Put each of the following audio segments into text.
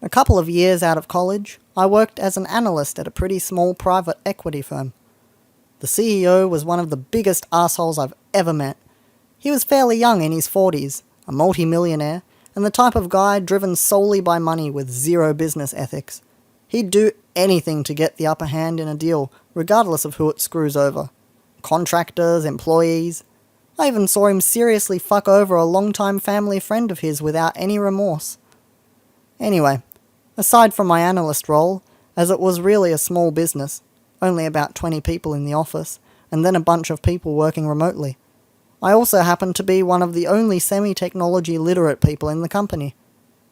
A couple of years out of college, I worked as an analyst at a pretty small private equity firm. The CEO was one of the biggest assholes I've ever met. He was fairly young in his 40s, a multi-millionaire, and the type of guy driven solely by money with zero business ethics. He'd do anything to get the upper hand in a deal, regardless of who it screws over. Contractors, employees. I even saw him seriously fuck over a longtime family friend of his without any remorse. Anyway, aside from my analyst role, as it was really a small business, only about 20 people in the office, and then a bunch of people working remotely, I also happened to be one of the only semi-technology literate people in the company.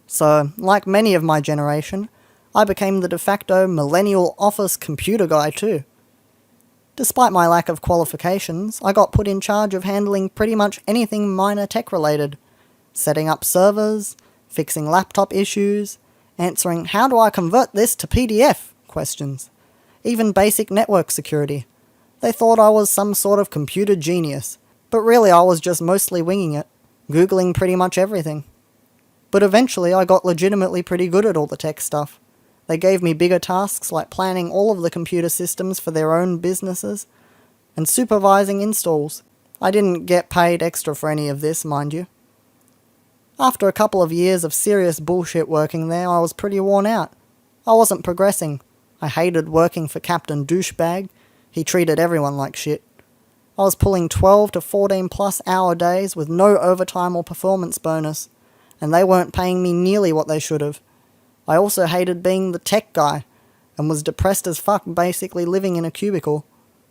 So, like many of my generation, I became the de facto millennial office computer guy too. Despite my lack of qualifications, I got put in charge of handling pretty much anything minor tech-related. Setting up servers, fixing laptop issues, answering "how do I convert this to PDF?" questions. Even basic network security. They thought I was some sort of computer genius, but really I was just mostly winging it, Googling pretty much everything. But eventually I got legitimately pretty good at all the tech stuff. They gave me bigger tasks like planning all of the computer systems for their own businesses, and supervising installs. I didn't get paid extra for any of this, mind you. After a couple of years of serious bullshit working there, I was pretty worn out. I wasn't progressing. I hated working for Captain Douchebag. He treated everyone like shit. I was pulling 12 to 14 plus hour days with no overtime or performance bonus, and they weren't paying me nearly what they should have. I also hated being the tech guy, and was depressed as fuck basically living in a cubicle.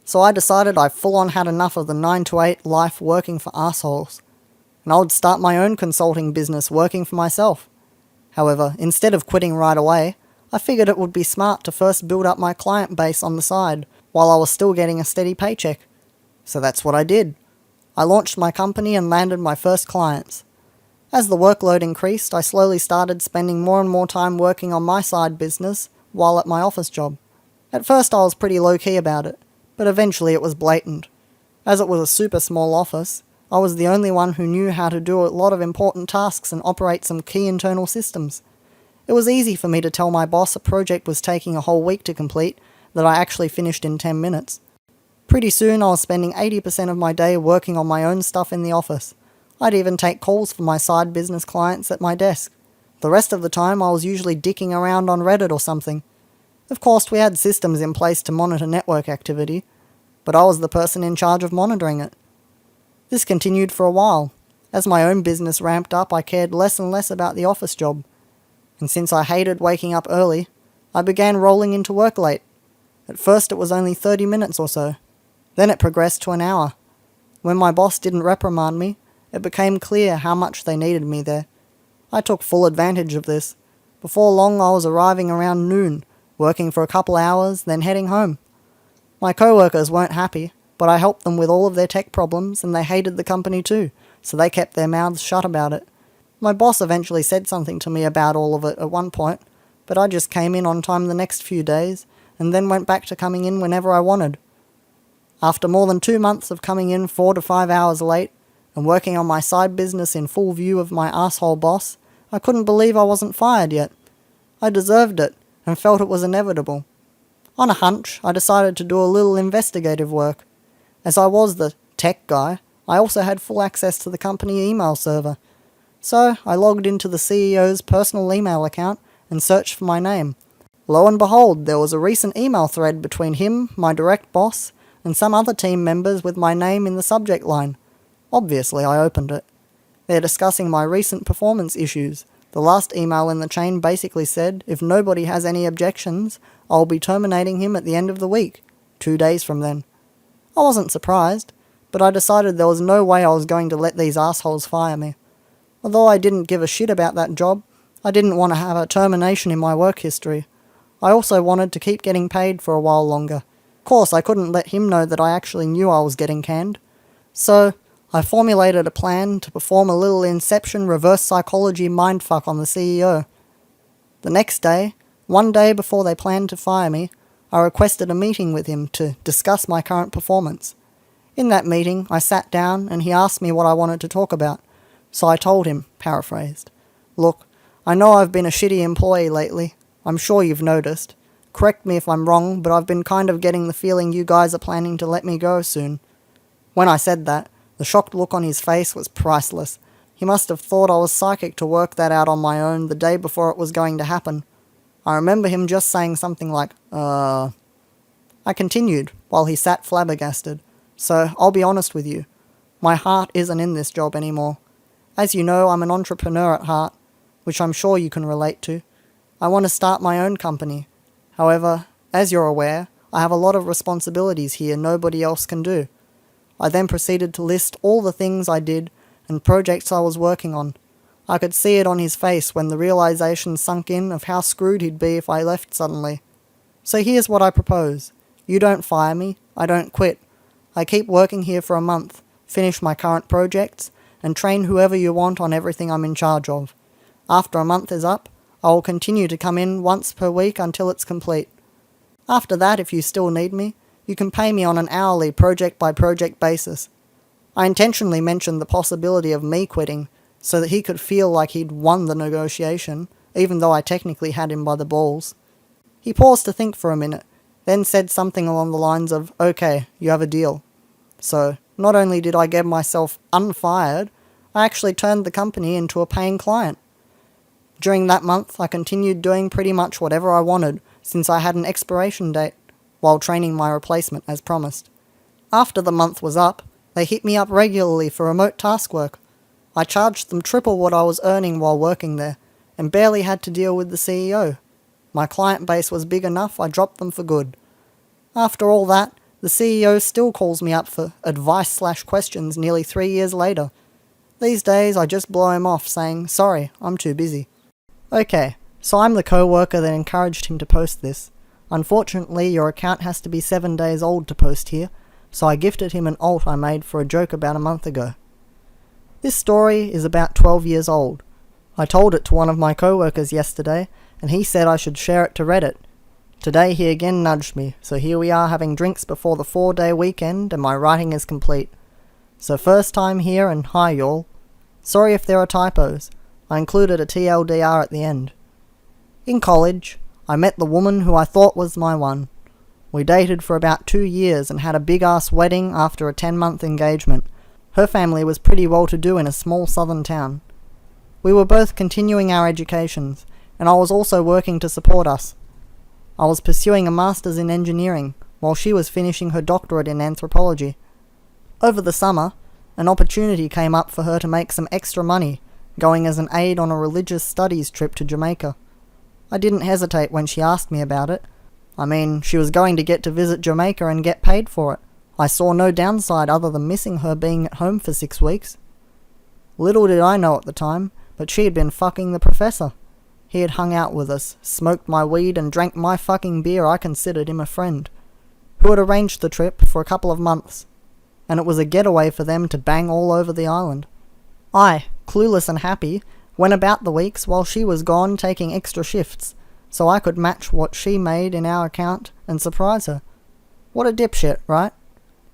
So I decided I full on had enough of the 9 to 8 life working for assholes, and I would start my own consulting business working for myself. However, instead of quitting right away, I figured it would be smart to first build up my client base on the side, while I was still getting a steady paycheck. So that's what I did. I launched my company and landed my first clients. As the workload increased, I slowly started spending more and more time working on my side business while at my office job. At first I was pretty low-key about it, but eventually it was blatant. As it was a super small office, I was the only one who knew how to do a lot of important tasks and operate some key internal systems. It was easy for me to tell my boss a project was taking a whole week to complete that I actually finished in 10 minutes. Pretty soon I was spending 80% of my day working on my own stuff in the office. I'd even take calls for my side business clients at my desk. The rest of the time I was usually dicking around on Reddit or something. Of course we had systems in place to monitor network activity, but I was the person in charge of monitoring it. This continued for a while. As my own business ramped up, I cared less and less about the office job. And since I hated waking up early, I began rolling into work late. At first it was only 30 minutes or so. Then it progressed to an hour. When my boss didn't reprimand me, it became clear how much they needed me there. I took full advantage of this. Before long I was arriving around noon, working for a couple hours, then heading home. My co-workers weren't happy, but I helped them with all of their tech problems, and they hated the company too, so they kept their mouths shut about it. My boss eventually said something to me about all of it at one point, but I just came in on time the next few days, and then went back to coming in whenever I wanted. After more than 2 months of coming in 4 to 5 hours late, and working on my side business in full view of my asshole boss, I couldn't believe I wasn't fired yet. I deserved it, and felt it was inevitable. On a hunch, I decided to do a little investigative work. As I was the tech guy, I also had full access to the company email server. So I logged into the CEO's personal email account and searched for my name. Lo and behold, there was a recent email thread between him, my direct boss, and some other team members with my name in the subject line. Obviously, I opened it. They're discussing my recent performance issues. The last email in the chain basically said, if nobody has any objections, I'll be terminating him at the end of the week, 2 days from then. I wasn't surprised, but I decided there was no way I was going to let these assholes fire me. Although I didn't give a shit about that job, I didn't want to have a termination in my work history. I also wanted to keep getting paid for a while longer. Of course, I couldn't let him know that I actually knew I was getting canned. So I formulated a plan to perform a little Inception reverse psychology mindfuck on the CEO. The next day, one day before they planned to fire me, I requested a meeting with him to discuss my current performance. In that meeting, I sat down and he asked me what I wanted to talk about. So I told him, paraphrased, "Look, I know I've been a shitty employee lately. I'm sure you've noticed. Correct me if I'm wrong, but I've been kind of getting the feeling you guys are planning to let me go soon." When I said that, the shocked look on his face was priceless. He must have thought I was psychic to work that out on my own the day before it was going to happen. I remember him just saying something like, I continued, while he sat flabbergasted. "So, I'll be honest with you. My heart isn't in this job anymore. As you know, I'm an entrepreneur at heart, which I'm sure you can relate to. I want to start my own company. However, as you're aware, I have a lot of responsibilities here nobody else can do." I then proceeded to list all the things I did and projects I was working on. I could see it on his face when the realization sunk in of how screwed he'd be if I left suddenly. "So here's what I propose. You don't fire me, I don't quit. I keep working here for a month, finish my current projects, and train whoever you want on everything I'm in charge of. After a month is up, I will continue to come in once per week until it's complete. After that, if you still need me, you can pay me on an hourly project-by-project basis." I intentionally mentioned the possibility of me quitting, so that he could feel like he'd won the negotiation, even though I technically had him by the balls. He paused to think for a minute, then said something along the lines of, "Okay, you have a deal." So, not only did I get myself unfired, I actually turned the company into a paying client. During that month, I continued doing pretty much whatever I wanted, since I had an expiration date, while training my replacement as promised. After the month was up, they hit me up regularly for remote task work. I charged them triple what I was earning while working there, and barely had to deal with the CEO. My client base was big enough, I dropped them for good. After all that, the CEO still calls me up for advice/questions nearly 3 years later. These days I just blow him off saying, "Sorry, I'm too busy." Okay, so I'm the co-worker that encouraged him to post this. Unfortunately, your account has to be 7 days old to post here, so I gifted him an alt I made for a joke about a month ago. This story is about 12 years old. I told it to one of my co-workers yesterday, and he said I should share it to Reddit. Today he again nudged me, so here we are having drinks before the 4-day weekend and my writing is complete. So first time here and hi y'all. Sorry if there are typos. I included a TLDR at the end. In college, I met the woman who I thought was my one. We dated for about 2 years and had a big-ass wedding after a 10-month engagement. Her family was pretty well-to-do in a small southern town. We were both continuing our educations, and I was also working to support us. I was pursuing a master's in engineering, while she was finishing her doctorate in anthropology. Over the summer, an opportunity came up for her to make some extra money, going as an aide on a religious studies trip to Jamaica. I didn't hesitate when she asked me about it. I mean, she was going to get to visit Jamaica and get paid for it. I saw no downside other than missing her being at home for 6 weeks. Little did I know at the time, but she had been fucking the professor. He had hung out with us, smoked my weed, and drank my fucking beer. I considered him a friend, who had arranged the trip for a couple of months, and it was a getaway for them to bang all over the island. I, clueless and happy, went about the weeks while she was gone taking extra shifts, so I could match what she made in our account and surprise her. What a dipshit, right?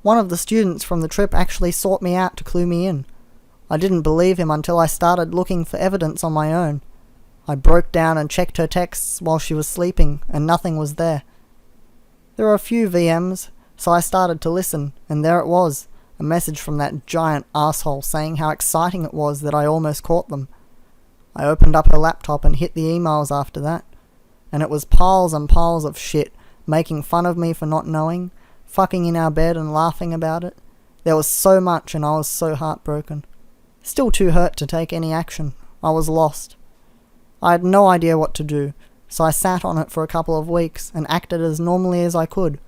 One of the students from the trip actually sought me out to clue me in. I didn't believe him until I started looking for evidence on my own. I broke down and checked her texts while she was sleeping, and nothing was there. There were a few VMs, so I started to listen, and there it was, a message from that giant asshole saying how exciting it was that I almost caught them. I opened up her laptop and hit the emails after that, and it was piles and piles of shit, making fun of me for not knowing, fucking in our bed and laughing about it. There was so much and I was so heartbroken. Still too hurt to take any action. I was lost. I had no idea what to do, so I sat on it for a couple of weeks and acted as normally as I could.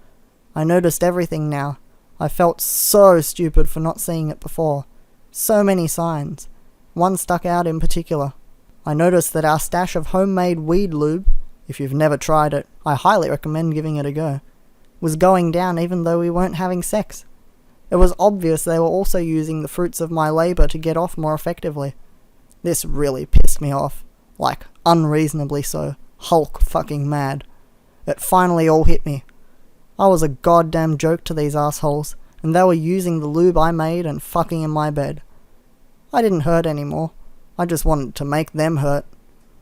I noticed everything now. I felt so stupid for not seeing it before. So many signs. One stuck out in particular. I noticed that our stash of homemade weed lube, if you've never tried it, I highly recommend giving it a go, was going down even though we weren't having sex. It was obvious they were also using the fruits of my labour to get off more effectively. This really pissed me off. Like, unreasonably so. Hulk fucking mad. It finally all hit me. I was a goddamn joke to these assholes, and they were using the lube I made and fucking in my bed. I didn't hurt anymore. I just wanted to make them hurt.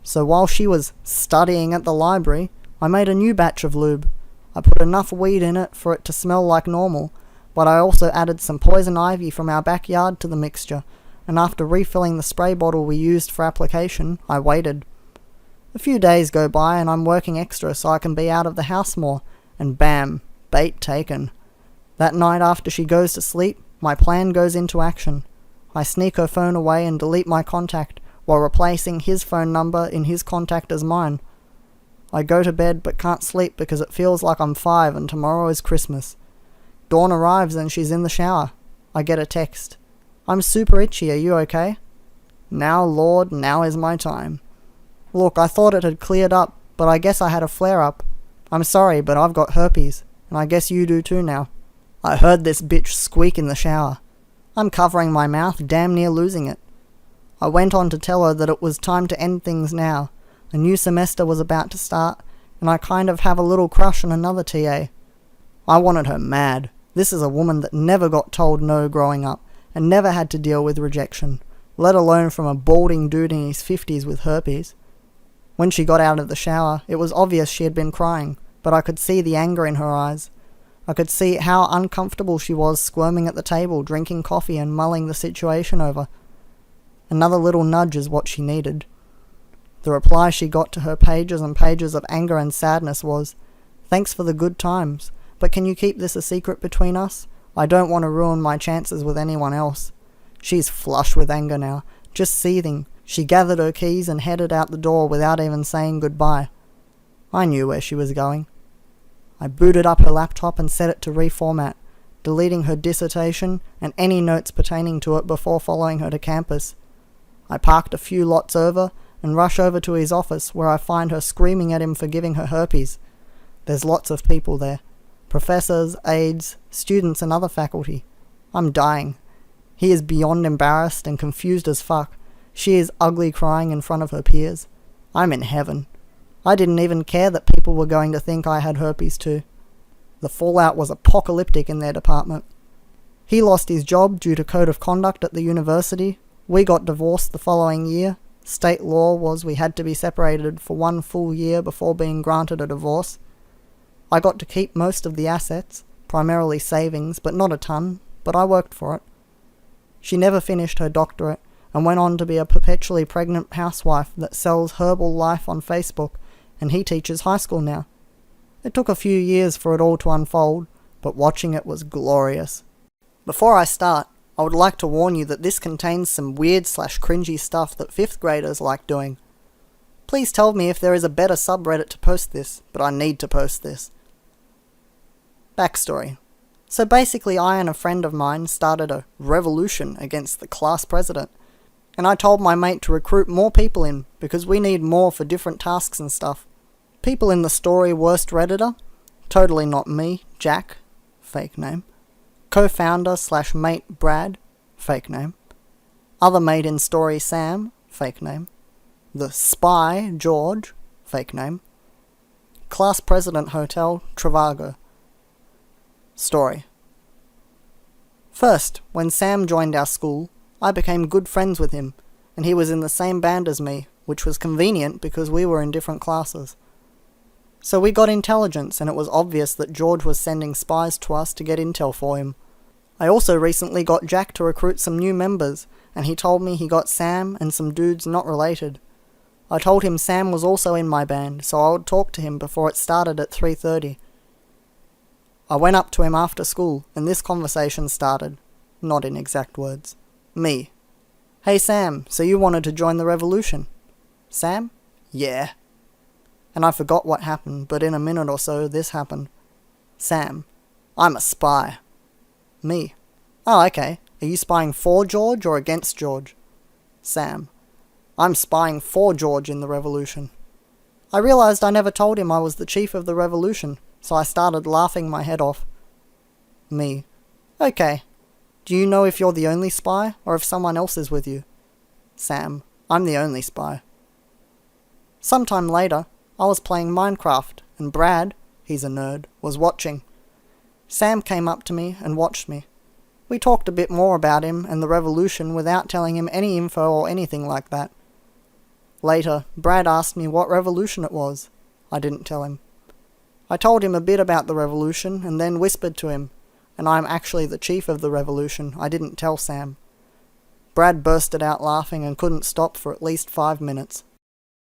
So while she was studying at the library, I made a new batch of lube. I put enough weed in it for it to smell like normal, but I also added some poison ivy from our backyard to the mixture, and after refilling the spray bottle we used for application, I waited. A few days go by and I'm working extra so I can be out of the house more, and bam, bait taken. That night after she goes to sleep, my plan goes into action. I sneak her phone away and delete my contact, while replacing his phone number in his contact as mine. I go to bed but can't sleep because it feels like I'm 5 and tomorrow is Christmas. Dawn arrives and she's in the shower. I get a text. "I'm super itchy, are you okay?" Now, Lord, now is my time. Look, I thought it had cleared up, but I guess I had a flare-up. I'm sorry, but I've got herpes, and I guess you do too now. I heard this bitch squeak in the shower. I'm covering my mouth, damn near losing it. I went on to tell her that it was time to end things now. A new semester was about to start, and I kind of have a little crush on another TA. I wanted her mad. This is a woman that never got told no growing up, and never had to deal with rejection, let alone from a balding dude in his 50s with herpes. When she got out of the shower, it was obvious she had been crying, but I could see the anger in her eyes. I could see how uncomfortable she was squirming at the table, drinking coffee and mulling the situation over. Another little nudge is what she needed. The reply she got to her pages and pages of anger and sadness was, "Thanks for the good times, but can you keep this a secret between us? I don't want to ruin my chances with anyone else." She's flush with anger now, just seething. She gathered her keys and headed out the door without even saying goodbye. I knew where she was going. I booted up her laptop and set it to reformat, deleting her dissertation and any notes pertaining to it before following her to campus. I parked a few lots over and rush over to his office where I find her screaming at him for giving her herpes. There's lots of people there. Professors, aides, students and other faculty. I'm dying. He is beyond embarrassed and confused as fuck. She is ugly crying in front of her peers. I'm in heaven. I didn't even care that people were going to think I had herpes too. The fallout was apocalyptic in their department. He lost his job due to code of conduct at the university. We got divorced the following year. State law was we had to be separated for 1 full year before being granted a divorce. I got to keep most of the assets, primarily savings, but not a ton, but I worked for it. She never finished her doctorate and went on to be a perpetually pregnant housewife that sells herbal life on Facebook, and he teaches high school now. It took a few years for it all to unfold, but watching it was glorious. Before I start, I would like to warn you that this contains some weird/cringy stuff that 5th graders like doing. Please tell me if there is a better subreddit to post this, but I need to post this. Backstory. So basically I and a friend of mine started a revolution against the class president, and I told my mate to recruit more people in because we need more for different tasks and stuff. People in the story worst redditor, totally not me, Jack, fake name. Co-founder/mate Brad, fake name. Other mate in story Sam, fake name. The spy George, fake name. Class president hotel Travago. Story. First, when Sam joined our school, I became good friends with him, and he was in the same band as me, which was convenient because we were in different classes. So we got intelligence, and it was obvious that George was sending spies to us to get intel for him. I also recently got Jack to recruit some new members, and he told me he got Sam and some dudes not related. I told him Sam was also in my band, so I would talk to him before it started at 3:30. I went up to him after school, and this conversation started. Not in exact words. Me. "Hey Sam, so you wanted to join the revolution?" Sam? "Yeah." And I forgot what happened, but in a minute or so this happened. Sam. "I'm a spy." Me. "Oh, okay. Are you spying for George or against George?" Sam. "I'm spying for George in the revolution." I realized I never told him I was the chief of the revolution, so I started laughing my head off. Me. "Okay. Do you know if you're the only spy, or if someone else is with you?" Sam. "I'm the only spy." Sometime later, I was playing Minecraft, and Brad, he's a nerd, was watching. Sam came up to me and watched me. We talked a bit more about him and the revolution without telling him any info or anything like that. Later, Brad asked me what revolution it was. I didn't tell him. I told him a bit about the revolution and then whispered to him, and I'm actually the chief of the revolution. I didn't tell Sam. Brad bursted out laughing and couldn't stop for at least 5 minutes.